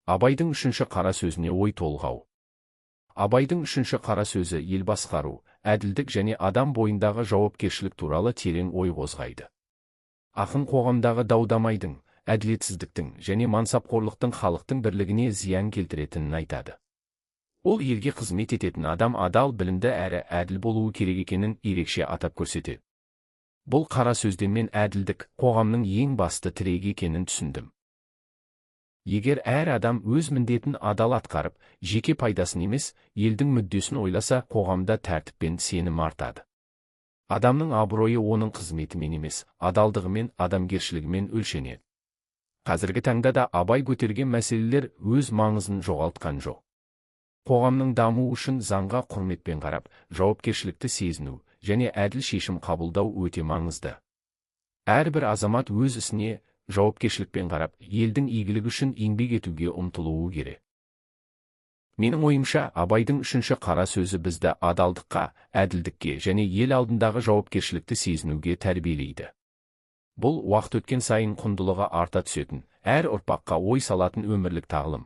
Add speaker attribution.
Speaker 1: Абайдың үшінші қара сөзіне ой толғау. Абайдың үшінші қара сөзі ел басқару, әділдік және адам бойындағы жауапкершілік туралы терең ой қозғайды. Ақын қоғамдағы дау-дамайдың, әділетсіздіктің және мансапқорлықтың халықтың бірлігіне зиян келтіретінін айтады. Ол елге қызмет ететін адам адал, білімді әрі әділ болуы керек екенін ерекше атап көрсетеді. Бұл қара сөзден мен әділдік қоғамның ең басты тірегі екенін түсіндім. Егер әр адам өз міндетін адал атқарып, жеке пайдасын емес, елдің мүддесін ойласа, қоғамда тәртіп пен сенім артады. Адамның абыройы оның қызметімен емес, адалдығымен, адамгершілігімен өлшенеді. Қазіргі таңда да Абай көтерген мәселелер өз маңызын жоғалтқан жоқ. Қоғамның дамуы үшін заңға құрметпен қарап, жауапкершілікті сезіну және әділ шешім қабылдау өте маңызды. Әрбір азамат өз ісіне жауапкершілікпен қарап, елдің игілігі үшін еңбек етуге ұмтылуы керек. Менің ойымша, Абайдың үшінші қара сөзі бізді адалдыққа, әділдікке және ел алдындағы жауапкершілікті сезінуге тәрбиелейді. Бұл уақыт өткен сайын құндылығы арта түсетін, әр ұрпаққа ой салатын өмірлік тағылым.